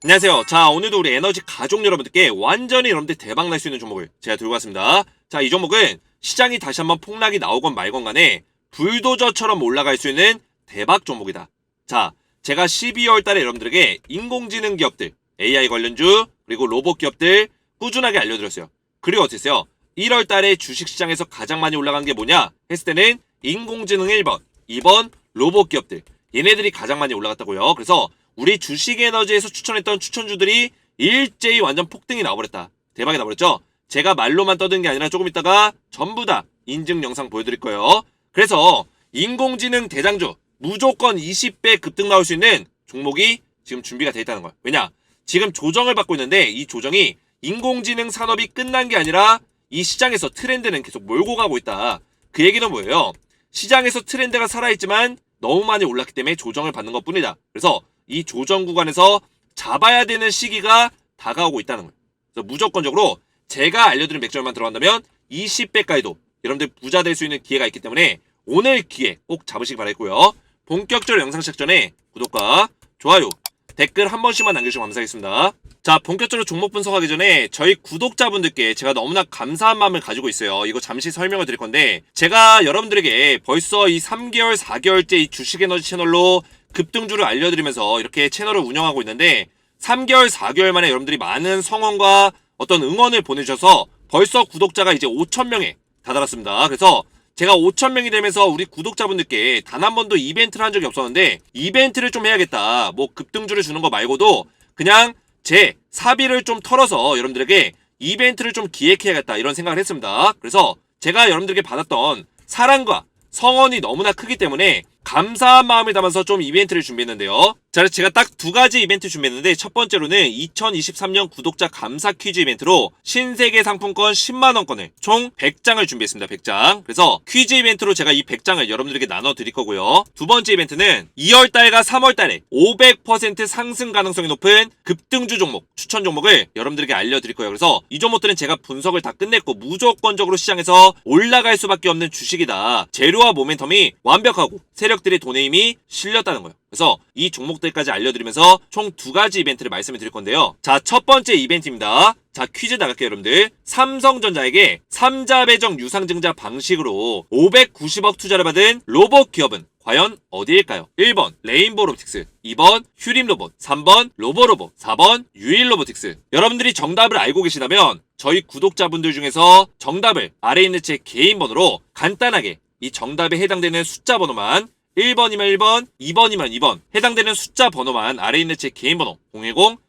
안녕하세요. 자, 오늘도 우리 에너지 가족 여러분들께 완전히 여러분들 대박 날 수 있는 종목을 제가 들고 왔습니다. 자, 이 종목은 시장이 다시 한번 폭락이 나오건 말건 간에 불도저처럼 올라갈 수 있는 대박 종목이다. 자, 제가 12월 달에 여러분들에게 인공지능 기업들, AI 관련주, 그리고 로봇 기업들 꾸준하게 알려드렸어요. 그리고 어땠어요? 1월 달에 주식시장에서 가장 많이 올라간 게 뭐냐? 했을 때는 인공지능 1번, 2번 로봇 기업들. 얘네들이 가장 많이 올라갔다고요. 그래서 우리 주식에너지에서 추천했던 추천주들이 일제히 완전 폭등이 나와버렸다. 대박이 나버렸죠? 제가 말로만 떠든 게 아니라 조금 있다가 전부 다 인증 영상 보여드릴 거예요. 그래서 인공지능 대장주 무조건 20배 급등 나올 수 있는 종목이 지금 준비가 되어 있다는 거예요. 왜냐? 지금 조정을 받고 있는데 이 조정이 인공지능 산업이 끝난 게 아니라 이 시장에서 트렌드는 계속 몰고 가고 있다. 그 얘기는 뭐예요? 시장에서 트렌드가 살아있지만 너무 많이 올랐기 때문에 조정을 받는 것 뿐이다. 그래서 이 조정 구간에서 잡아야 되는 시기가 다가오고 있다는 거예요. 그래서 무조건적으로 제가 알려드린 맥점만 들어간다면 20배까지도 여러분들 부자 될 수 있는 기회가 있기 때문에 오늘 기회 꼭 잡으시기 바라겠고요. 본격적으로 영상 시작 전에 구독과 좋아요, 댓글 한 번씩만 남겨주시면 감사하겠습니다. 자, 본격적으로 종목 분석하기 전에 저희 구독자분들께 제가 너무나 감사한 마음을 가지고 있어요. 이거 잠시 설명을 드릴 건데 제가 여러분들에게 벌써 이 3개월, 4개월째 이 주식에너지 채널로 급등주를 알려드리면서 이렇게 채널을 운영하고 있는데 3개월, 4개월 만에 여러분들이 많은 성원과 어떤 응원을 보내주셔서 벌써 구독자가 이제 5,000명에 다다랐습니다. 그래서 제가 5,000명이 되면서 우리 구독자분들께 단 한 번도 이벤트를 한 적이 없었는데 이벤트를 좀 해야겠다. 뭐 급등주를 주는 거 말고도 그냥 제 사비를 좀 털어서 여러분들에게 이벤트를 좀 기획해야겠다 이런 생각을 했습니다. 그래서 제가 여러분들에게 받았던 사랑과 성원이 너무나 크기 때문에 감사한 마음을 담아서 좀 이벤트를 준비했는데요. 자, 그래서 제가 딱 두 가지 이벤트 준비했는데 첫 번째로는 2023년 구독자 감사 퀴즈 이벤트로 신세계 상품권 10만원권을 총 100장을 준비했습니다. 100장. 그래서 퀴즈 이벤트로 제가 이 100장을 여러분들에게 나눠드릴 거고요. 두 번째 이벤트는 2월달과 3월달에 500% 상승 가능성이 높은 급등주 종목, 추천 종목을 여러분들에게 알려드릴 거예요. 그래서 이 종목들은 제가 분석을 다 끝냈고 무조건적으로 시장에서 올라갈 수밖에 없는 주식이다. 재료와 모멘텀이 완벽하고 세력들의 돈의 힘이 실렸다는 거예요. 그래서 이 종목들까지 알려드리면서 총 두 가지 이벤트를 말씀을 드릴 건데요. 자, 첫 번째 이벤트입니다. 자, 퀴즈 나갈게요, 여러분들. 삼성전자에게 3자 배정 유상증자 방식으로 590억 투자를 받은 로봇 기업은 과연 어디일까요? 1번 레인보우 로보틱스, 2번 휴림 로봇, 3번 로보로봇, 4번 유일 로보틱스. 여러분들이 정답을 알고 계시다면 저희 구독자분들 중에서 정답을 아래에 있는 제 개인 번호로 간단하게 이 정답에 해당되는 숫자 번호만 1번이면 1번, 2번이면 2번 해당되는 숫자 번호만 아래에 있는 제 개인 번호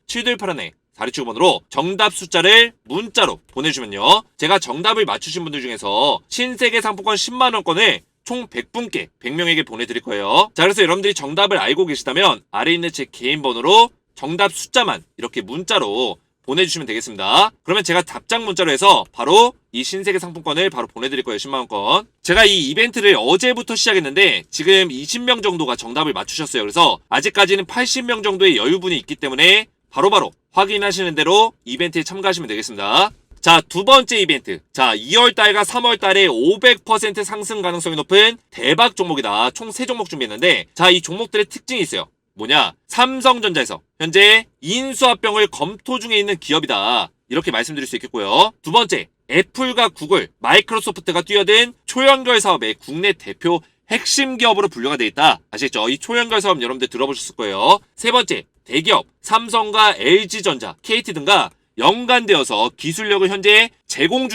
010-7281에 427번으로 정답 숫자를 문자로 보내주면요. 제가 정답을 맞추신 분들 중에서 신세계 상품권 10만원권을 총 100분께 100명에게 보내드릴 거예요. 자, 그래서 여러분들이 정답을 알고 계시다면 아래에 있는 제 개인 번호로 정답 숫자만 이렇게 문자로 보내주시면 되겠습니다. 그러면 제가 답장 문자로 해서 바로 이 신세계 상품권을 바로 보내드릴 거예요. 10만원권. 제가 이 이벤트를 어제부터 시작했는데 지금 20명 정도가 정답을 맞추셨어요. 그래서 아직까지는 80명 정도의 여유분이 있기 때문에 바로바로 확인하시는 대로 이벤트에 참가하시면 되겠습니다. 자, 두 번째 이벤트. 자, 2월달과 3월달에 500% 상승 가능성이 높은 대박 종목이다. 총 3종목 준비했는데 자, 이 종목들의 특징이 있어요. 뭐냐? 삼성전자에서 현재 인수합병을 검토 중에 있는 기업이다. 이렇게 말씀드릴 수 있겠고요. 두 번째, 애플과 구글, 마이크로소프트가 뛰어든 초연결 사업의 국내 대표 핵심 기업으로 분류가 되어 있다. 아시겠죠? 이 초연결 사업 여러분들 들어보셨을 거예요. 세 번째, 대기업, 삼성과 LG전자, KT 등과 연관되어서 기술력을 현재 제공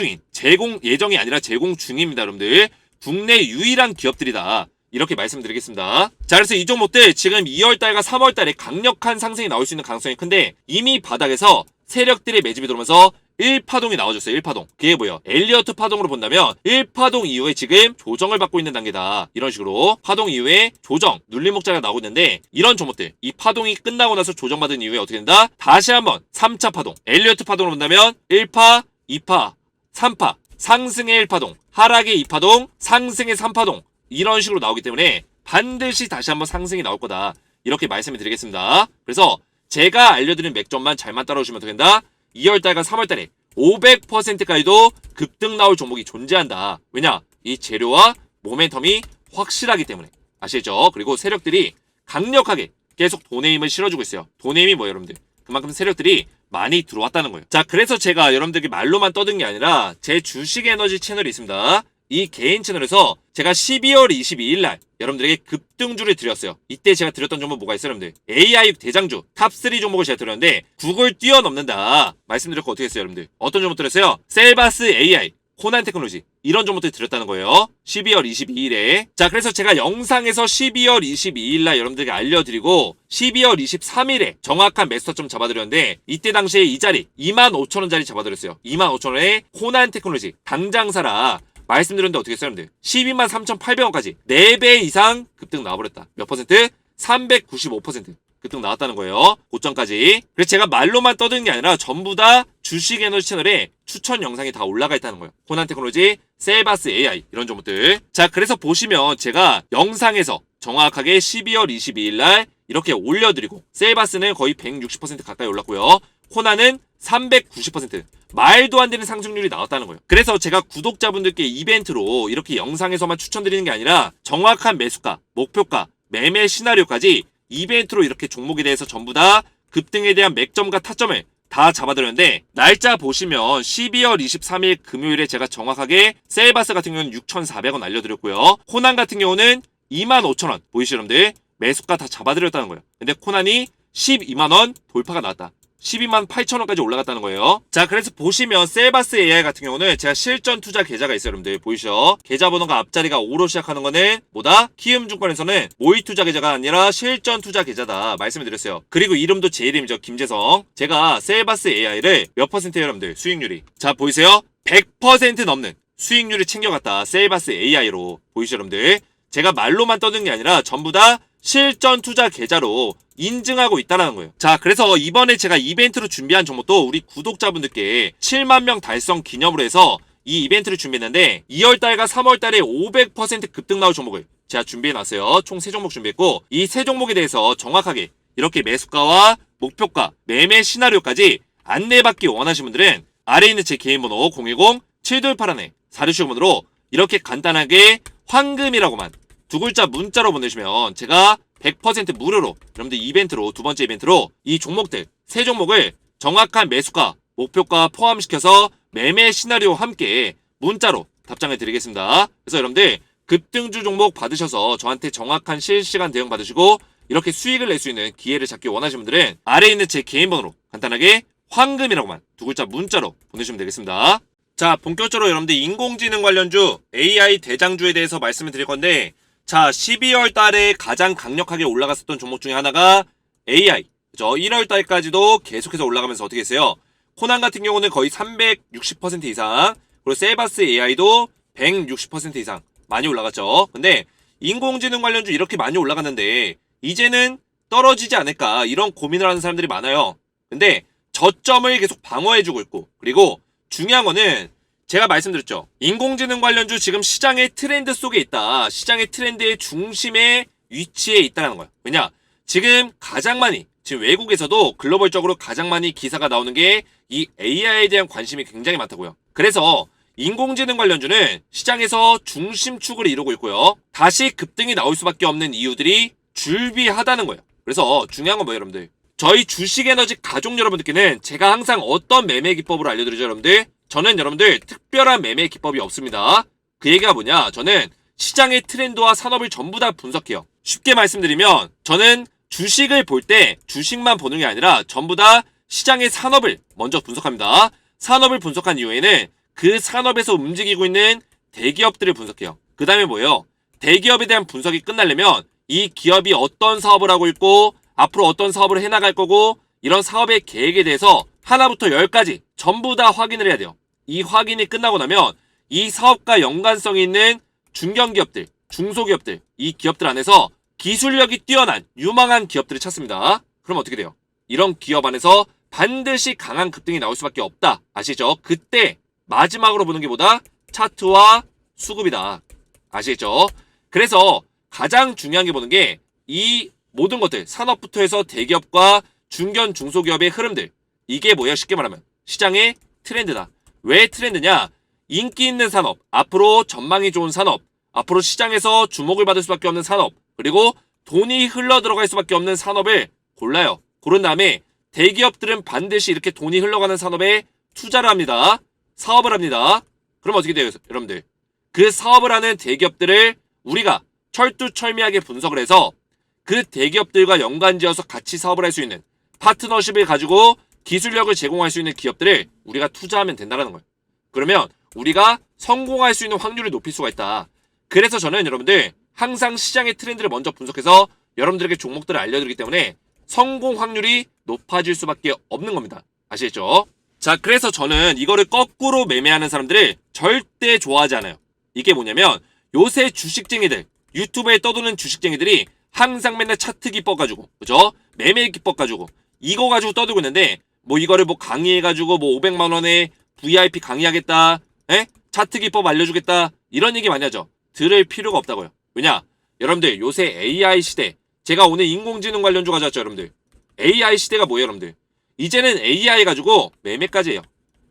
예정이 아니라 제공 중입니다. 여러분들. 국내 유일한 기업들이다. 이렇게 말씀드리겠습니다. 자, 그래서 이 종목들 지금 2월달과 3월달에 강력한 상승이 나올 수 있는 가능성이 큰데 이미 바닥에서 세력들의 매집이 들어오면서 1파동이 나와줬어요. 1파동. 그게 뭐예요? 엘리어트 파동으로 본다면 1파동 이후에 지금 조정을 받고 있는 단계다. 이런 식으로 파동 이후에 조정, 눌림목자가 나오고 있는데 이런 종목들 이 파동이 끝나고 나서 조정받은 이후에 어떻게 된다? 다시 한번 3차 파동, 엘리어트 파동으로 본다면 1파, 2파, 3파 상승의 1파동, 하락의 2파동, 상승의 3파동 이런 식으로 나오기 때문에 반드시 다시 한번 상승이 나올 거다. 이렇게 말씀을 드리겠습니다. 그래서 제가 알려드린 맥점만 잘만 따라오시면 된다. 2월달과 3월달에 500%까지도 급등 나올 종목이 존재한다. 왜냐? 이 재료와 모멘텀이 확실하기 때문에. 아시죠? 그리고 세력들이 강력하게 계속 돈의 힘을 실어주고 있어요. 돈의 힘이 뭐예요, 여러분들? 그만큼 세력들이 많이 들어왔다는 거예요. 자, 그래서 제가 여러분들에게 말로만 떠든 게 아니라 제 주식 에너지 채널이 있습니다. 이 개인 채널에서 제가 12월 22일 날 여러분들에게 급등주를 드렸어요. 이때 제가 드렸던 종목 뭐가 있어요, 여러분들? AI 대장주 탑3 종목을 제가 드렸는데 구글 뛰어넘는다 말씀드렸고 어떻게 했어요, 여러분들? 어떤 종목 드렸어요? 셀바스 AI, 코난 테크놀로지 이런 종목들 드렸다는 거예요. 12월 22일에. 자, 그래서 제가 영상에서 12월 22일 날 여러분들에게 알려드리고 12월 23일에 정확한 매수타점 잡아드렸는데 이때 당시에 이 자리 25,000원짜리 잡아드렸어요. 25,000원에 코난 테크놀로지 당장 사라 말씀드렸는데 어떻게 했어요, 여러분들? 123,800원까지 4배 이상 급등 나와버렸다. 몇 퍼센트? 395% 급등 나왔다는 거예요. 고점까지. 그래서 제가 말로만 떠드는 게 아니라 전부 다 주식 에너지 채널에 추천 영상이 다 올라가 있다는 거예요. 코난 테크놀로지, 셀바스 AI 이런 종목들. 자, 그래서 보시면 제가 영상에서 정확하게 12월 22일 날 이렇게 올려드리고 셀바스는 거의 160% 가까이 올랐고요. 코난은 390% 말도 안 되는 상승률이 나왔다는 거예요. 그래서 제가 구독자분들께 이벤트로 이렇게 영상에서만 추천드리는 게 아니라 정확한 매수가, 목표가, 매매 시나리오까지 이벤트로 이렇게 종목에 대해서 전부 다 급등에 대한 맥점과 타점을 다 잡아드렸는데 날짜 보시면 12월 23일 금요일에 제가 정확하게 셀바스 같은 경우는 6,400원 알려드렸고요. 코난 같은 경우는 25,000원 보이시죠, 여러분들? 매수가 다 잡아드렸다는 거예요. 근데 코난이 12만원 돌파가 나왔다. 12만 8천원까지 올라갔다는 거예요. 자, 그래서 보시면 셀바스 AI 같은 경우는 제가 실전 투자 계좌가 있어요, 여러분들. 보이시죠? 계좌 번호가 앞자리가 5로 시작하는 거는 뭐다? 키움증권에서는 모의 투자 계좌가 아니라 실전 투자 계좌다 말씀을 드렸어요. 그리고 이름도 제 이름이죠. 김재성. 제가 셀바스 AI를 몇 퍼센트예요, 여러분들? 수익률이. 자, 보이세요? 100% 넘는 수익률을 챙겨갔다. 셀바스 AI로. 보이시죠, 여러분들? 제가 말로만 떠드는 게 아니라 전부 다 실전 투자 계좌로 인증하고 있다는 거예요. 자, 그래서 이번에 제가 이벤트로 준비한 종목도 우리 구독자분들께 7만 명 달성 기념으로 해서 이 이벤트를 준비했는데 2월달과 3월달에 500% 급등 나올 종목을 제가 준비해놨어요. 총 3종목 준비했고 이 3종목에 대해서 정확하게 이렇게 매수가와 목표가, 매매 시나리오까지 안내받기 원하시는 분들은 아래에 있는 제 개인 번호 010-7281-4675번으로 이렇게 간단하게 황금이라고만 두 글자 문자로 보내시면 제가 100% 무료로 여러분들 이벤트로 두 번째 이벤트로 이 종목들 세 종목을 정확한 매수가 목표가 포함시켜서 매매 시나리오와 함께 문자로 답장을 드리겠습니다. 그래서 여러분들 급등주 종목 받으셔서 저한테 정확한 실시간 대응 받으시고 이렇게 수익을 낼 수 있는 기회를 잡기 원하시는 분들은 아래에 있는 제 개인 번호로 간단하게 황금이라고만 두 글자 문자로 보내주시면 되겠습니다. 자, 본격적으로 여러분들 인공지능 관련주 AI 대장주에 대해서 말씀을 드릴 건데 자, 12월 달에 가장 강력하게 올라갔었던 종목 중에 하나가 AI. 그죠? 1월 달까지도 계속해서 올라가면서 어떻게 했어요? 코난 같은 경우는 거의 360% 이상, 그리고 셀바스 AI도 160% 이상 많이 올라갔죠. 근데 인공지능 관련주 이렇게 많이 올라갔는데 이제는 떨어지지 않을까 이런 고민을 하는 사람들이 많아요. 근데 저점을 계속 방어해주고 있고 그리고 중요한 거는 제가 말씀드렸죠. 인공지능 관련주 지금 시장의 트렌드 속에 있다. 시장의 트렌드의 중심에 위치해 있다는 거예요. 왜냐? 지금 가장 많이 지금 외국에서도 글로벌적으로 가장 많이 기사가 나오는 게 이 AI에 대한 관심이 굉장히 많다고요. 그래서 인공지능 관련주는 시장에서 중심축을 이루고 있고요. 다시 급등이 나올 수밖에 없는 이유들이 줄비하다는 거예요. 그래서 중요한 건 뭐예요, 여러분들? 저희 주식에너지 가족 여러분들께는 제가 항상 어떤 매매 기법으로 알려드리죠, 여러분들? 저는 여러분들 특별한 매매 기법이 없습니다. 그 얘기가 뭐냐? 저는 시장의 트렌드와 산업을 전부 다 분석해요. 쉽게 말씀드리면 저는 주식을 볼 때 주식만 보는 게 아니라 전부 다 시장의 산업을 먼저 분석합니다. 산업을 분석한 이후에는 그 산업에서 움직이고 있는 대기업들을 분석해요. 그 다음에 뭐예요? 대기업에 대한 분석이 끝나려면 이 기업이 어떤 사업을 하고 있고 앞으로 어떤 사업을 해나갈 거고 이런 사업의 계획에 대해서 하나부터 10까지 전부 다 확인을 해야 돼요. 이 확인이 끝나고 나면 이 사업과 연관성이 있는 중견기업들, 중소기업들, 이 기업들 안에서 기술력이 뛰어난 유망한 기업들을 찾습니다. 그럼 어떻게 돼요? 이런 기업 안에서 반드시 강한 급등이 나올 수밖에 없다. 아시죠? 그때 마지막으로 보는 게 뭐다? 차트와 수급이다. 아시겠죠? 그래서 가장 중요한 게 보는 게 이 모든 것들, 산업부터 해서 대기업과 중견, 중소기업의 흐름들. 이게 뭐예요? 쉽게 말하면 시장의 트렌드다. 왜 트렌드냐? 인기 있는 산업, 앞으로 전망이 좋은 산업, 앞으로 시장에서 주목을 받을 수밖에 없는 산업, 그리고 돈이 흘러 들어갈 수밖에 없는 산업을 골라요. 고른 다음에 대기업들은 반드시 이렇게 돈이 흘러가는 산업에 투자를 합니다. 사업을 합니다. 그럼 어떻게 돼요, 여러분들? 그 사업을 하는 대기업들을 우리가 철두철미하게 분석을 해서 그 대기업들과 연관지어서 같이 사업을 할 수 있는 파트너십을 가지고 기술력을 제공할 수 있는 기업들을 우리가 투자하면 된다는 거예요. 그러면 우리가 성공할 수 있는 확률을 높일 수가 있다. 그래서 저는 여러분들 항상 시장의 트렌드를 먼저 분석해서 여러분들에게 종목들을 알려드리기 때문에 성공 확률이 높아질 수밖에 없는 겁니다. 아시겠죠? 자, 그래서 저는 이거를 거꾸로 매매하는 사람들을 절대 좋아하지 않아요. 이게 뭐냐면 요새 주식쟁이들, 유튜브에 떠도는 주식쟁이들이 항상 맨날 차트 기법 가지고, 그죠? 매매 기법 가지고 이거 가지고 떠들고 있는데 뭐 이거를 뭐 강의해가지고 뭐 500만 원에 VIP 강의하겠다, 차트 기법 알려주겠다 이런 얘기 많이 하죠. 들을 필요가 없다고요. 왜냐? 여러분들 요새 AI 시대, 제가 오늘 인공지능 관련주 가져왔죠, 여러분들. AI 시대가 뭐예요, 여러분들? 이제는 AI 가지고 매매까지 해요.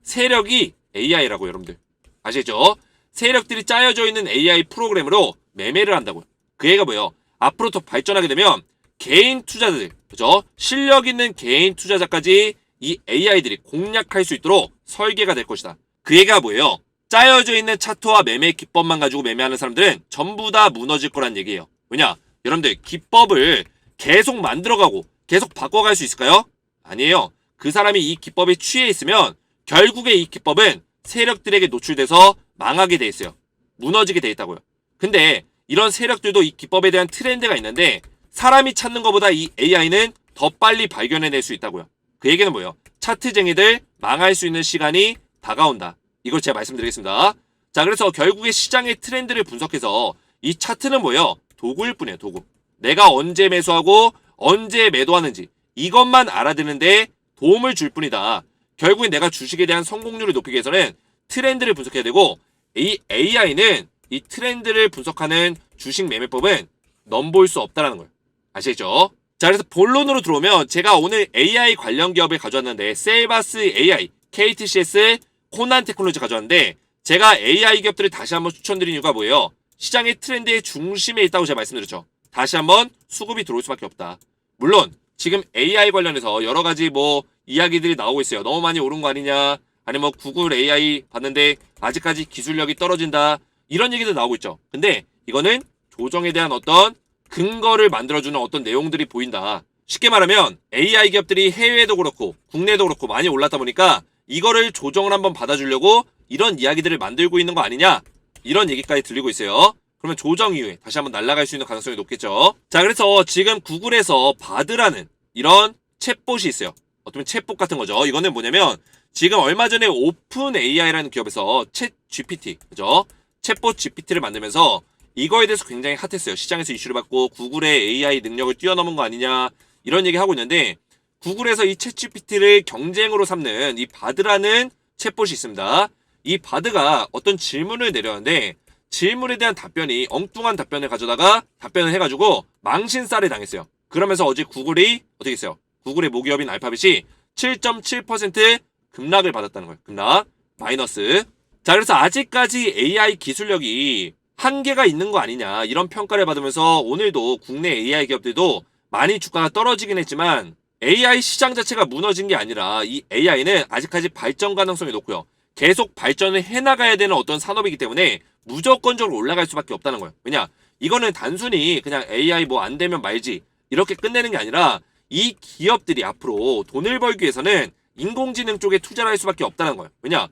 세력이 AI라고, 여러분들. 아시겠죠? 세력들이 짜여져 있는 AI 프로그램으로 매매를 한다고요. 그 얘기가 뭐예요? 앞으로 더 발전하게 되면 개인 투자자들, 그죠? 실력 있는 개인 투자자까지 이 AI들이 공략할 수 있도록 설계가 될 것이다. 그 얘기가 뭐예요? 짜여져 있는 차트와 매매 기법만 가지고 매매하는 사람들은 전부 다 무너질 거란 얘기예요. 왜냐? 여러분들 기법을 계속 만들어가고 계속 바꿔갈 수 있을까요? 아니에요. 그 사람이 이 기법에 취해 있으면 결국에 이 기법은 세력들에게 노출돼서 망하게 돼 있어요. 무너지게 돼 있다고요. 근데 이런 세력들도 이 기법에 대한 트렌드가 있는데 사람이 찾는 것보다 이 AI는 더 빨리 발견해낼 수 있다고요. 그 얘기는 뭐예요? 차트쟁이들 망할 수 있는 시간이 다가온다. 이걸 제가 말씀드리겠습니다. 자, 그래서 결국에 시장의 트렌드를 분석해서 이 차트는 뭐예요? 도구일 뿐이에요, 도구. 내가 언제 매수하고 언제 매도하는지 이것만 알아듣는데 도움을 줄 뿐이다. 결국엔 내가 주식에 대한 성공률을 높이기 위해서는 트렌드를 분석해야 되고 이 AI는 이 트렌드를 분석하는 주식 매매법은 넘볼 수 없다는 거예요. 아시겠죠? 자, 그래서 본론으로 들어오면 제가 오늘 AI 관련 기업을 가져왔는데 셀바스 AI, KTCS, 코난 테크놀로지 가져왔는데 제가 AI 기업들을 다시 한번 추천드린 이유가 뭐예요? 시장의 트렌드의 중심에 있다고 제가 말씀드렸죠. 다시 한번 수급이 들어올 수밖에 없다. 물론 지금 AI 관련해서 여러 가지 뭐 이야기들이 나오고 있어요. 너무 많이 오른 거 아니냐, 아니면 뭐 구글 AI 봤는데 아직까지 기술력이 떨어진다, 이런 얘기도 나오고 있죠. 근데 이거는 조정에 대한 어떤 근거를 만들어주는 어떤 내용들이 보인다. 쉽게 말하면 AI 기업들이 해외도 그렇고 국내도 그렇고 많이 올랐다 보니까 이거를 조정을 한번 받아주려고 이런 이야기들을 만들고 있는 거 아니냐, 이런 얘기까지 들리고 있어요. 그러면 조정 이후에 다시 한번 날아갈 수 있는 가능성이 높겠죠. 자, 그래서 지금 구글에서 바드라는 이런 챗봇이 있어요. 어쩌면 챗봇 같은 거죠. 이거는 뭐냐면 지금 얼마 전에 오픈 AI라는 기업에서 챗 GPT, 그죠? 챗봇 GPT를 만들면서 이거에 대해서 굉장히 핫했어요. 시장에서 이슈를 받고 구글의 AI 능력을 뛰어넘은 거 아니냐, 이런 얘기 하고 있는데 구글에서 이 챗 GPT를 경쟁으로 삼는 이 바드라는 챗봇이 있습니다. 이 바드가 어떤 질문을 내렸는데 질문에 대한 답변이 엉뚱한 답변을 가져다가 답변을 해가지고 망신살에 당했어요. 그러면서 어제 구글이 어떻게 했어요? 구글의 모기업인 알파벳이 7.7% 급락을 받았다는 거예요. 급락, 마이너스. 자, 그래서 아직까지 AI 기술력이 한계가 있는 거 아니냐, 이런 평가를 받으면서 오늘도 국내 AI 기업들도 많이 주가가 떨어지긴 했지만 AI 시장 자체가 무너진 게 아니라 이 AI는 아직까지 발전 가능성이 높고요. 계속 발전을 해나가야 되는 어떤 산업이기 때문에 무조건적으로 올라갈 수밖에 없다는 거예요. 왜냐? 이거는 단순히 그냥 AI 뭐 안 되면 말지 이렇게 끝내는 게 아니라 이 기업들이 앞으로 돈을 벌기 위해서는 인공지능 쪽에 투자를 할 수밖에 없다는 거예요. 왜냐?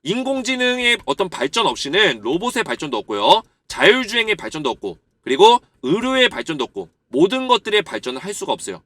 인공지능의 어떤 발전 없이는 로봇의 발전도 없고요. 자율주행의 발전도 없고, 그리고 의료의 발전도 없고, 모든 것들의 발전을 할 수가 없어요.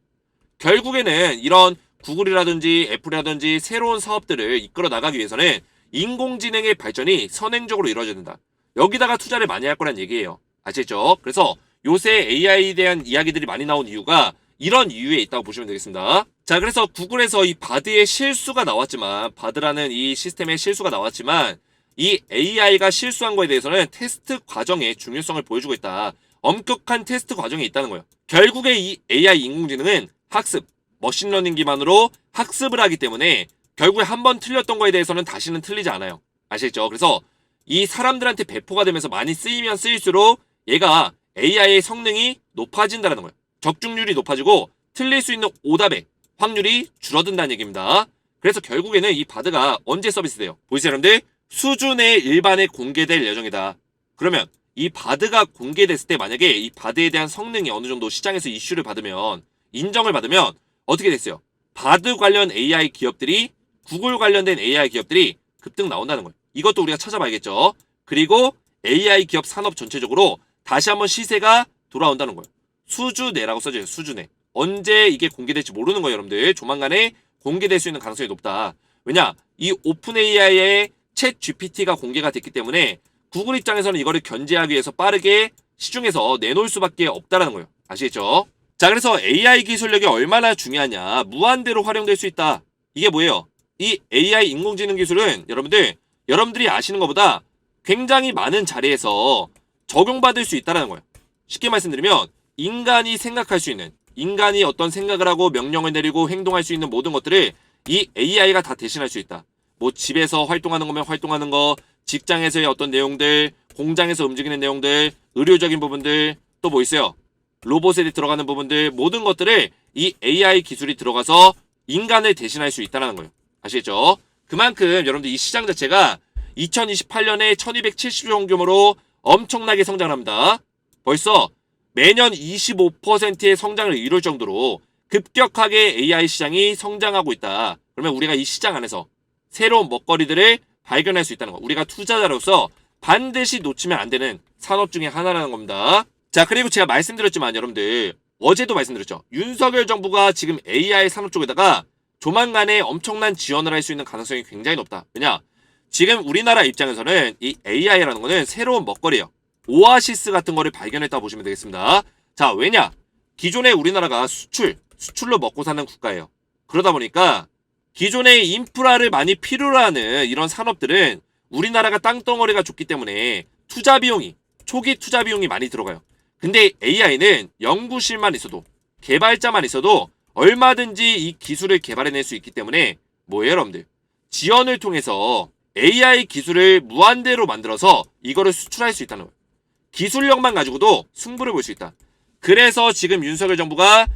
결국에는 이런 구글이라든지 애플이라든지 새로운 사업들을 이끌어 나가기 위해서는 인공지능의 발전이 선행적으로 이루어져야 된다. 여기다가 투자를 많이 할 거란 얘기예요. 아시겠죠? 그래서 요새 AI에 대한 이야기들이 많이 나온 이유가 이런 이유에 있다고 보시면 되겠습니다. 자, 그래서 구글에서 이 바드의 실수가 나왔지만, 바드라는 이 시스템의 실수가 나왔지만 이 AI가 실수한 거에 대해서는 테스트 과정의 중요성을 보여주고 있다. 엄격한 테스트 과정이 있다는 거예요. 결국에 이 AI 인공지능은 학습, 머신러닝 기반으로 학습을 하기 때문에 결국에 한번 틀렸던 거에 대해서는 다시는 틀리지 않아요. 아시겠죠? 그래서 이 사람들한테 배포가 되면서 많이 쓰이면 쓰일수록 얘가 AI의 성능이 높아진다는 거예요. 적중률이 높아지고 틀릴 수 있는 오답의 확률이 줄어든다는 얘기입니다. 그래서 결국에는 이 바드가 언제 서비스돼요? 보이세요 여러분들? 수준의 일반에 공개될 예정이다. 그러면 이 바드가 공개됐을 때 만약에 이 바드에 대한 성능이 어느 정도 시장에서 이슈를 받으면 인정을 받으면 어떻게 됐어요? 바드 관련 AI 기업들이 구글 관련된 AI 기업들이 급등 나온다는 거예요. 이것도 우리가 찾아봐야겠죠. 그리고 AI 기업 산업 전체적으로 다시 한번 시세가 돌아온다는 거예요. 수주내라고 써져요. 수주내. 언제 이게 공개될지 모르는 거예요. 여러분들. 조만간에 공개될 수 있는 가능성이 높다. 왜냐? 이 오픈 AI의 챗 GPT가 공개가 됐기 때문에 구글 입장에서는 이거를 견제하기 위해서 빠르게 시중에서 내놓을 수밖에 없다라는 거예요. 아시겠죠? 자, 그래서 AI 기술력이 얼마나 중요하냐. 무한대로 활용될 수 있다. 이게 뭐예요? 이 AI 인공지능 기술은 여러분들이 아시는 것보다 굉장히 많은 자리에서 적용받을 수 있다는 거예요. 쉽게 말씀드리면 인간이 생각할 수 있는, 인간이 어떤 생각을 하고 명령을 내리고 행동할 수 있는 모든 것들을 이 AI가 다 대신할 수 있다. 뭐 집에서 활동하는 거면 활동하는 거, 직장에서의 어떤 내용들, 공장에서 움직이는 내용들, 의료적인 부분들, 또 뭐 있어요? 로봇에 들어가는 부분들, 모든 것들을 이 AI 기술이 들어가서 인간을 대신할 수 있다는 거예요. 아시겠죠? 그만큼 여러분들 이 시장 자체가 2028년에 1270조 원 규모로 엄청나게 성장합니다. 벌써 매년 25%의 성장을 이룰 정도로 급격하게 AI 시장이 성장하고 있다. 그러면 우리가 이 시장 안에서 새로운 먹거리들을 발견할 수 있다는 거. 우리가 투자자로서 반드시 놓치면 안 되는 산업 중에 하나라는 겁니다. 자, 그리고 제가 말씀드렸지만 여러분들 어제도 말씀드렸죠. 윤석열 정부가 지금 AI 산업 쪽에다가 조만간에 엄청난 지원을 할 수 있는 가능성이 굉장히 높다. 왜냐? 지금 우리나라 입장에서는 이 AI라는 거는 새로운 먹거리예요. 오아시스 같은 거를 발견했다 보시면 되겠습니다. 자, 왜냐? 기존에 우리나라가 수출로 먹고 사는 국가예요. 그러다 보니까 기존의 인프라를 많이 필요로 하는 이런 산업들은 우리나라가 땅덩어리가 좁기 때문에 초기 투자 비용이 많이 들어가요. 근데 AI는 연구실만 있어도, 개발자만 있어도 얼마든지 이 기술을 개발해낼 수 있기 때문에 뭐예요, 여러분들? 지원을 통해서 AI 기술을 무한대로 만들어서 이거를 수출할 수 있다는 거예요. 기술력만 가지고도 승부를 볼 수 있다. 그래서 지금 윤석열 정부가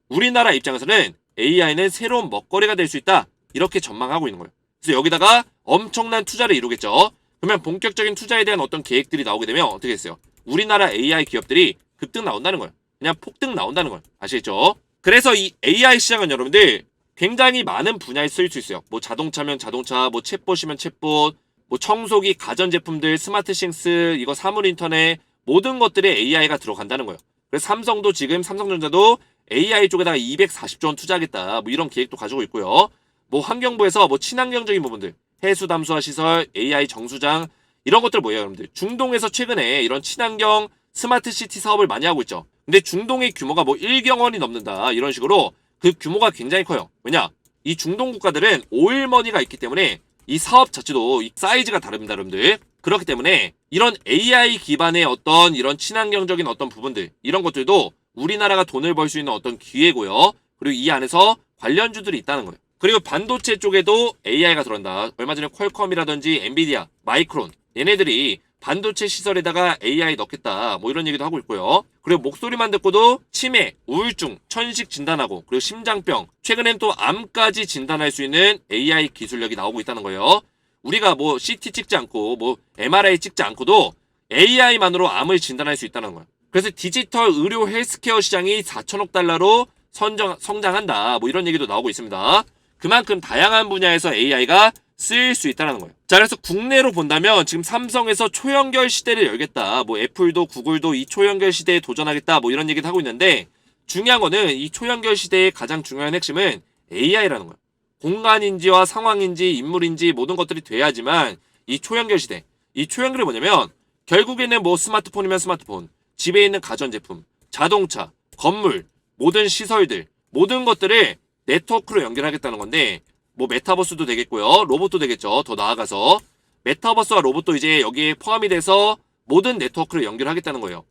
우리나라 입장에서는 AI는 새로운 먹거리가 될 수 있다. 이렇게 전망하고 있는 거예요. 그래서 여기다가 엄청난 투자를 이루겠죠. 그러면 본격적인 투자에 대한 어떤 계획들이 나오게 되면 어떻게 됐어요? 우리나라 AI 기업들이 급등 나온다는 거예요. 그냥 폭등 나온다는 거예요. 아시겠죠? 그래서 이 AI 시장은 여러분들 굉장히 많은 분야에 쓰일 수 있어요. 뭐 자동차면 자동차, 뭐 챗봇이면 챗봇, 뭐 청소기, 가전제품들, 스마트싱스, 이거 사물인터넷, 모든 것들에 AI가 들어간다는 거예요. 그래서 삼성전자도 AI 쪽에다가 240조 원 투자하겠다. 뭐 이런 계획도 가지고 있고요. 뭐 환경부에서 뭐 친환경적인 부분들, 해수 담수화 시설, AI 정수장, 이런 것들 뭐예요, 여러분들? 중동에서 최근에 이런 친환경 스마트 시티 사업을 많이 하고 있죠. 근데 중동의 규모가 뭐 1경 원이 넘는다. 이런 식으로 그 규모가 굉장히 커요. 왜냐? 이 중동 국가들은 오일머니가 있기 때문에 이 사업 자체도 이 사이즈가 다릅니다, 여러분들. 그렇기 때문에 이런 AI 기반의 어떤 이런 친환경적인 어떤 부분들, 이런 것들도 우리나라가 돈을 벌 수 있는 어떤 기회고요. 그리고 이 안에서 관련주들이 있다는 거예요. 그리고 반도체 쪽에도 AI가 들어간다. 얼마 전에 퀄컴이라든지 엔비디아, 마이크론, 얘네들이 반도체 시설에다가 AI 넣겠다. 뭐 이런 얘기도 하고 있고요. 그리고 목소리만 듣고도 치매, 우울증, 천식 진단하고, 그리고 심장병, 최근엔 또 암까지 진단할 수 있는 AI 기술력이 나오고 있다는 거예요. 우리가 뭐 CT 찍지 않고 뭐 MRI 찍지 않고도 AI만으로 암을 진단할 수 있다는 거예요. 그래서 디지털 의료 헬스케어 시장이 4천억 달러로 성장한다. 뭐 이런 얘기도 나오고 있습니다. 그만큼 다양한 분야에서 AI가 쓰일 수 있다는 거예요. 자, 그래서 국내로 본다면 지금 삼성에서 초연결 시대를 열겠다. 뭐 애플도 구글도 이 초연결 시대에 도전하겠다. 뭐 이런 얘기도 하고 있는데 중요한 거는 이 초연결 시대의 가장 중요한 핵심은 AI라는 거예요. 공간인지와 상황인지 인물인지 모든 것들이 돼야지만 이 초연결 시대. 이 초연결이 뭐냐면 결국에는 뭐 스마트폰이면 스마트폰, 집에 있는 가전제품, 자동차, 건물, 모든 시설들, 모든 것들을 네트워크로 연결하겠다는 건데 뭐 메타버스도 되겠고요. 로봇도 되겠죠. 더 나아가서 메타버스와 로봇도 이제 여기에 포함이 돼서 모든 네트워크를 연결하겠다는 거예요.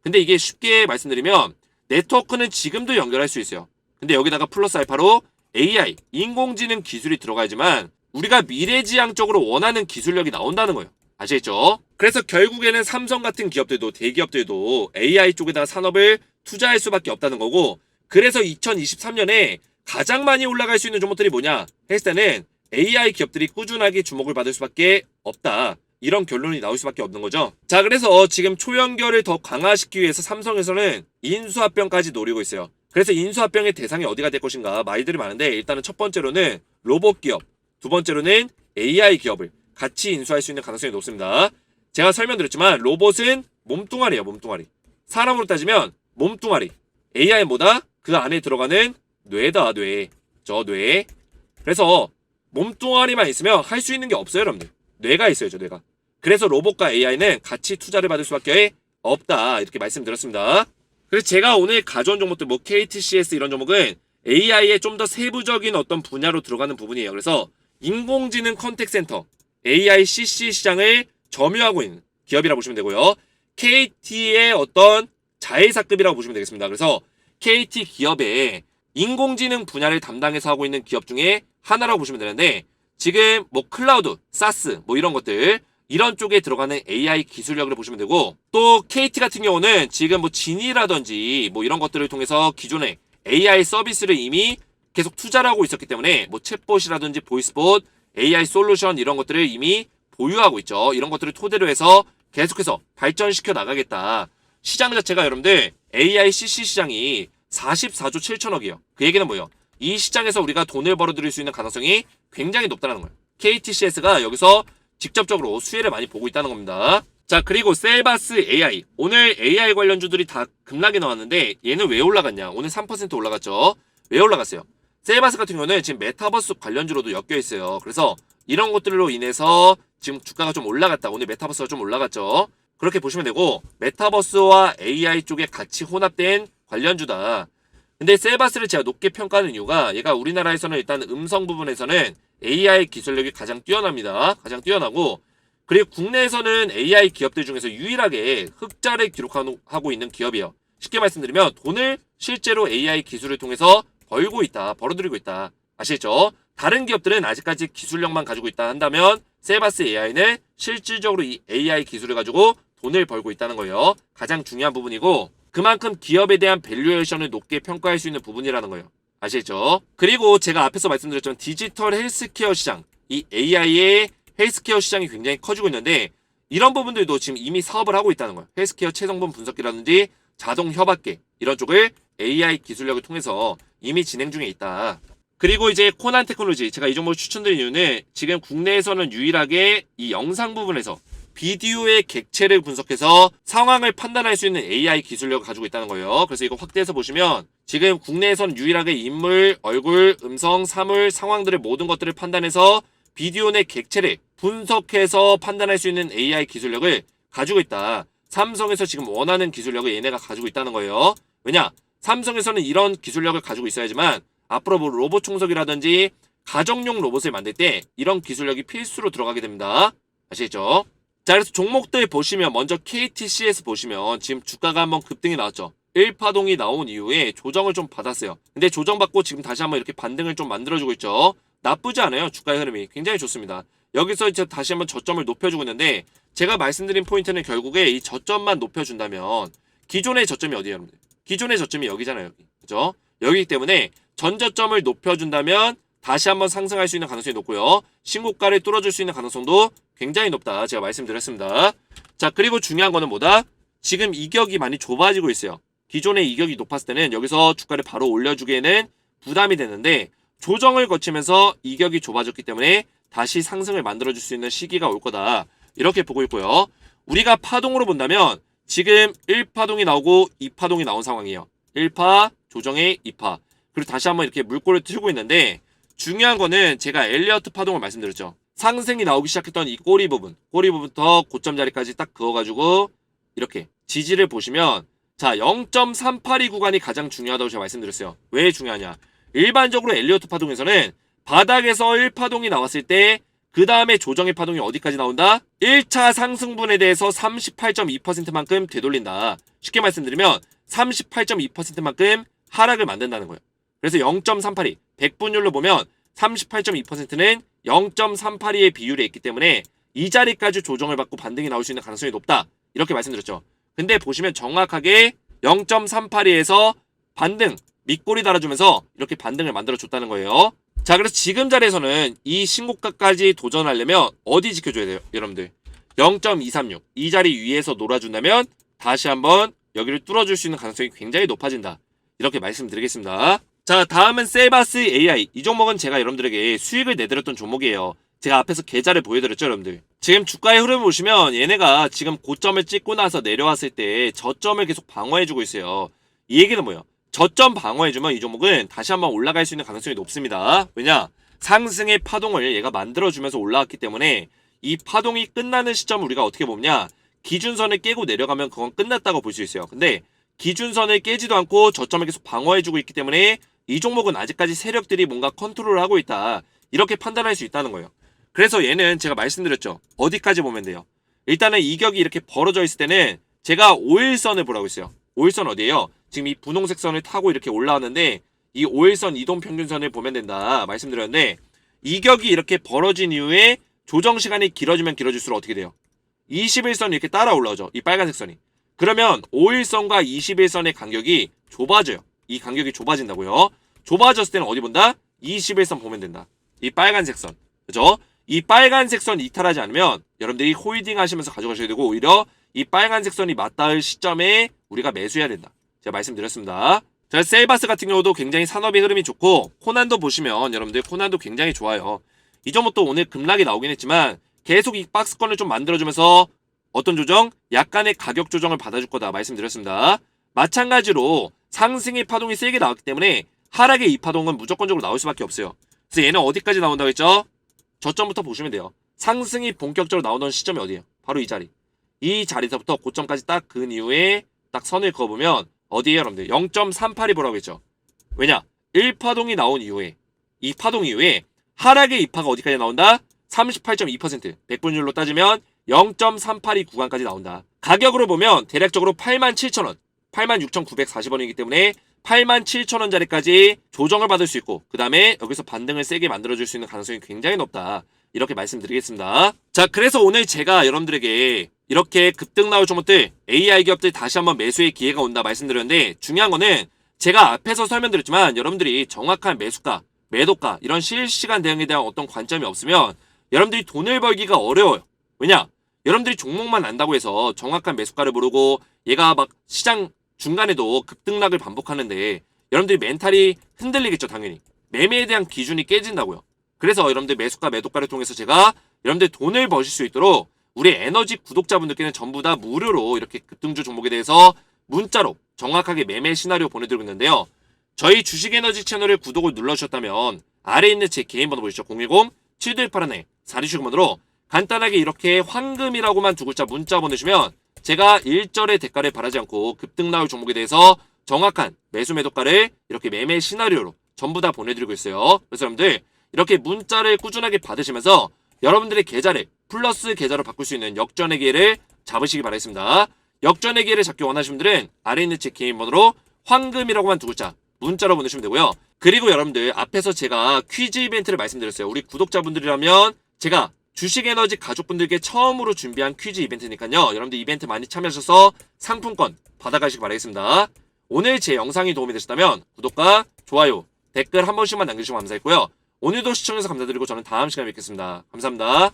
근데 이게 쉽게 말씀드리면 네트워크는 지금도 연결할 수 있어요. 근데 여기다가 플러스 알파로 AI, 인공지능 기술이 들어가야지만 우리가 미래지향적으로 원하는 기술력이 나온다는 거예요. 아시겠죠? 그래서 결국에는 삼성 같은 기업들도 대기업들도 AI 쪽에다가 산업을 투자할 수밖에 없다는 거고 그래서 2023년에 가장 많이 올라갈 수 있는 종목들이 뭐냐 했을 때는 AI 기업들이 꾸준하게 주목을 받을 수밖에 없다. 이런 결론이 나올 수밖에 없는 거죠. 자, 그래서 지금 초연결을 더 강화시키기 위해서 삼성에서는 인수합병까지 노리고 있어요. 그래서 인수합병의 대상이 어디가 될 것인가 말들이 많은데, 일단은 첫 번째로는 로봇 기업, 두 번째로는 AI 기업을 같이 인수할 수 있는 가능성이 높습니다. 제가 설명드렸지만 로봇은 몸뚱아리예요. 몸뚱아리. 사람으로 따지면 몸뚱아리. AI는 뭐다? 그 안에 들어가는 뇌다. 뇌. 저 뇌. 그래서 몸뚱아리만 있으면 할 수 있는 게 없어요, 여러분들. 뇌가 있어야죠, 뇌가. 그래서 로봇과 AI는 같이 투자를 받을 수밖에 없다. 이렇게 말씀드렸습니다. 그래서 제가 오늘 가져온 종목들, 뭐 KTCS 이런 종목은 AI의 좀 더 세부적인 어떤 분야로 들어가는 부분이에요. 그래서 인공지능 컨택센터, AI CC 시장을 점유하고 있는 기업이라고 보시면 되고요. KT의 어떤 자회사급이라고 보시면 되겠습니다. 그래서 KT 기업의 인공지능 분야를 담당해서 하고 있는 기업 중에 하나라고 보시면 되는데, 지금 뭐 클라우드, 사스 뭐 이런 것들, 이런 쪽에 들어가는 AI 기술력을 보시면 되고, 또 KT 같은 경우는 지금 뭐 진이라든지 뭐 이런 것들을 통해서 기존에 AI 서비스를 이미 계속 투자를 하고 있었기 때문에 뭐 챗봇이라든지 보이스봇, AI 솔루션 이런 것들을 이미 보유하고 있죠. 이런 것들을 토대로 해서 계속해서 발전시켜 나가겠다. 시장 자체가 여러분들 AI CC 시장이 44조 7천억이에요. 그 얘기는 뭐예요? 이 시장에서 우리가 돈을 벌어들일 수 있는 가능성이 굉장히 높다는 거예요. KTCS가 여기서 직접적으로 수혜를 많이 보고 있다는 겁니다. 자, 그리고 셀바스 AI. 오늘 AI 관련주들이 다 급락이 나왔는데 얘는 왜 올라갔냐? 오늘 3% 올라갔죠. 왜 올라갔어요? 셀바스 같은 경우는 지금 메타버스 관련주로도 엮여 있어요. 그래서 이런 것들로 인해서 지금 주가가 좀 올라갔다. 오늘 메타버스가 좀 올라갔죠. 그렇게 보시면 되고, 메타버스와 AI 쪽에 같이 혼합된 관련주다. 근데 셀바스를 제가 높게 평가하는 이유가, 얘가 우리나라에서는 일단 음성 부분에서는 AI 기술력이 가장 뛰어납니다. 가장 뛰어나고, 그리고 국내에서는 AI 기업들 중에서 유일하게 흑자를 기록하고 있는 기업이에요. 쉽게 말씀드리면 돈을 실제로 AI 기술을 통해서 벌고 있다. 벌어들이고 있다. 아시겠죠? 다른 기업들은 아직까지 기술력만 가지고 있다 한다면 셀바스 AI는 실질적으로 이 AI 기술을 가지고 돈을 벌고 있다는 거예요. 가장 중요한 부분이고, 그만큼 기업에 대한 밸류에이션을 높게 평가할 수 있는 부분이라는 거예요. 아시겠죠? 그리고 제가 앞에서 말씀드렸지만 디지털 헬스케어 시장, 이 AI의 헬스케어 시장이 굉장히 커지고 있는데, 이런 부분들도 지금 이미 사업을 하고 있다는 거예요. 헬스케어 체성분 분석기라든지 자동 협약계 이런 쪽을 AI 기술력을 통해서 이미 진행 중에 있다. 그리고 이제 코난 테크놀로지, 제가 이 종목을 추천드린 이유는 지금 국내에서는 유일하게 이 영상 부분에서 비디오의 객체를 분석해서 상황을 판단할 수 있는 AI 기술력을 가지고 있다는 거예요. 그래서 이거 확대해서 보시면 지금 국내에서는 유일하게 인물, 얼굴, 음성, 사물, 상황들의 모든 것들을 판단해서 비디오 내 객체를 분석해서 판단할 수 있는 AI 기술력을 가지고 있다. 삼성에서 지금 원하는 기술력을 얘네가 가지고 있다는 거예요. 왜냐? 삼성에서는 이런 기술력을 가지고 있어야지만 앞으로 뭐 로봇 청소기라든지 가정용 로봇을 만들 때 이런 기술력이 필수로 들어가게 됩니다. 아시겠죠? 자, 그래서 종목들 보시면 먼저 KTCS 보시면 지금 주가가 한번 급등이 나왔죠. 1파동이 나온 이후에 조정을 좀 받았어요. 근데 조정받고 지금 다시 한번 이렇게 반등을 좀 만들어주고 있죠. 나쁘지 않아요. 주가의 흐름이 굉장히 좋습니다. 여기서 이제 다시 한번 저점을 높여주고 있는데, 제가 말씀드린 포인트는 결국에 이 저점만 높여준다면, 기존의 저점이 어디예요, 여러분들? 기존의 저점이 여기잖아요, 여기. 그죠? 여기기 때문에 전 저점을 높여준다면 다시 한번 상승할 수 있는 가능성이 높고요. 신고가를 뚫어줄 수 있는 가능성도 굉장히 높다. 제가 말씀드렸습니다. 자, 그리고 중요한 거는 뭐다? 지금 이격이 많이 좁아지고 있어요. 기존의 이격이 높았을 때는 여기서 주가를 바로 올려주기에는 부담이 되는데, 조정을 거치면서 이격이 좁아졌기 때문에 다시 상승을 만들어줄 수 있는 시기가 올 거다. 이렇게 보고 있고요. 우리가 파동으로 본다면 지금 1파동이 나오고 2파동이 나온 상황이에요. 1파, 조정의 2파. 그리고 다시 한번 이렇게 물꼬를 틀고 있는데, 중요한 거는 제가 엘리어트 파동을 말씀드렸죠. 상승이 나오기 시작했던 이 꼬리 부분부터 고점 자리까지 딱 그어가지고 이렇게 지지를 보시면, 자, 0.382 구간이 가장 중요하다고 제가 말씀드렸어요. 왜 중요하냐? 일반적으로 엘리어트 파동에서는 바닥에서 1파동이 나왔을 때 그 다음에 조정의 파동이 어디까지 나온다? 1차 상승분에 대해서 38.2%만큼 되돌린다. 쉽게 말씀드리면 38.2%만큼 하락을 만든다는 거예요. 그래서 0.382, 100분율로 보면 38.2%는 0.382의 비율에 있기 때문에 이 자리까지 조정을 받고 반등이 나올 수 있는 가능성이 높다. 이렇게 말씀드렸죠. 근데 보시면 정확하게 0.382에서 반등, 밑꼬리 달아주면서 이렇게 반등을 만들어줬다는 거예요. 자, 그래서 지금 자리에서는 이 신고가까지 도전하려면 어디 지켜줘야 돼요, 여러분들? 0.236 이 자리 위에서 놀아준다면 다시 한번 여기를 뚫어줄 수 있는 가능성이 굉장히 높아진다. 이렇게 말씀드리겠습니다. 자, 다음은 셀바스 AI. 이 종목은 제가 여러분들에게 수익을 내드렸던 종목이에요. 제가 앞에서 계좌를 보여드렸죠, 여러분들. 지금 주가의 흐름을 보시면 얘네가 지금 고점을 찍고 나서 내려왔을 때 저점을 계속 방어해주고 있어요. 이 얘기는 뭐예요? 저점 방어해주면 이 종목은 다시 한번 올라갈 수 있는 가능성이 높습니다. 왜냐? 상승의 파동을 얘가 만들어주면서 올라왔기 때문에 이 파동이 끝나는 시점을 우리가 어떻게 보냐? 기준선을 깨고 내려가면 그건 끝났다고 볼 수 있어요. 근데 기준선을 깨지도 않고 저점을 계속 방어해주고 있기 때문에 이 종목은 아직까지 세력들이 뭔가 컨트롤을 하고 있다. 이렇게 판단할 수 있다는 거예요. 그래서 얘는 제가 말씀드렸죠. 어디까지 보면 돼요? 일단은 이격이 이렇게 벌어져 있을 때는 제가 5일선을 보라고 했어요. 5일선 어디예요? 지금 이 분홍색 선을 타고 이렇게 올라왔는데 이 5일선 이동평균선을 보면 된다 말씀드렸는데 이격이 이렇게 벌어진 이후에 조정 시간이 길어지면 길어질수록 어떻게 돼요? 21선이 이렇게 따라 올라오죠. 이 빨간색 선이. 그러면 5일선과 21선의 간격이 좁아져요. 이 간격이 좁아진다고요. 좁아졌을 때는 어디 본다? 21선 보면 된다. 이 빨간색 선. 그죠? 이 빨간색 선 이탈하지 않으면 여러분들이 홀딩 하시면서 가져가셔야 되고 오히려 이 빨간색 선이 맞닿을 시점에 우리가 매수해야 된다. 제가 말씀드렸습니다. 자, 셀바스 같은 경우도 굉장히 산업의 흐름이 좋고 코난도 보시면 여러분들 코난도 굉장히 좋아요. 이 종목도 오늘 급락이 나오긴 했지만 계속 이 박스권을 좀 만들어주면서 어떤 조정? 약간의 가격 조정을 받아줄 거다 말씀드렸습니다. 마찬가지로 상승의 파동이 세게 나왔기 때문에 하락의 이 파동은 무조건적으로 나올 수밖에 없어요. 그래서 얘는 어디까지 나온다고 했죠? 저점부터 보시면 돼요. 상승이 본격적으로 나오던 시점이 어디예요? 바로 이 자리. 이 자리서부터 고점까지 딱 그 이후에 딱 선을 그어보면 어디에요, 여러분들? 0.38이 보라고 했죠. 왜냐? 1파동이 나온 이후에 이 파동 이후에 하락의 이파가 어디까지 나온다? 38.2% 100분율로 따지면 0.382 구간까지 나온다. 가격으로 보면 대략적으로 87,000원 86,940원이기 때문에 87,000원짜리까지 조정을 받을 수 있고 그 다음에 여기서 반등을 세게 만들어줄 수 있는 가능성이 굉장히 높다. 이렇게 말씀드리겠습니다. 자, 그래서 오늘 제가 여러분들에게 이렇게 급등 나올 종목들 AI 기업들 다시 한번 매수의 기회가 온다 말씀드렸는데 중요한 거는 제가 앞에서 설명드렸지만 여러분들이 정확한 매수가, 매도가 이런 실시간 대응에 대한 어떤 관점이 없으면 여러분들이 돈을 벌기가 어려워요. 왜냐? 여러분들이 종목만 안다고 해서 정확한 매수가를 모르고 얘가 막 시장 중간에도 급등락을 반복하는데 여러분들이 멘탈이 흔들리겠죠, 당연히. 매매에 대한 기준이 깨진다고요. 그래서 여러분들 매수가, 매도가를 통해서 제가 여러분들 돈을 버실 수 있도록 우리 에너지 구독자분들께는 전부 다 무료로 이렇게 급등주 종목에 대해서 문자로 정확하게 매매 시나리오 보내드리고 있는데요. 저희 주식에너지 채널을 구독을 눌러주셨다면 아래에 있는 제 개인 번호 보이시죠? 010-7281-4279번으로 간단하게 이렇게 황금이라고만 두 글자 문자 보내주시면 제가 일절의 대가를 바라지 않고 급등 나올 종목에 대해서 정확한 매수 매도가를 이렇게 매매 시나리오로 전부 다 보내드리고 있어요. 그래서 여러분들 이렇게 문자를 꾸준하게 받으시면서 여러분들의 계좌를 플러스 계좌로 바꿀 수 있는 역전의 기회를 잡으시기 바라겠습니다. 역전의 기회를 잡기 원하시는 분들은 아래에 있는 제 개인 번호로 황금이라고만 두 글자 문자로 보내주시면 되고요. 그리고 여러분들 앞에서 제가 퀴즈 이벤트를 말씀드렸어요. 우리 구독자분들이라면 제가 주식에너지 가족분들께 처음으로 준비한 퀴즈 이벤트니까요. 여러분들 이벤트 많이 참여하셔서 상품권 받아가시기 바라겠습니다. 오늘 제 영상이 도움이 되셨다면 구독과 좋아요, 댓글 한 번씩만 남겨주시면 감사했고요. 오늘도 시청해주셔서 감사드리고 저는 다음 시간에 뵙겠습니다. 감사합니다.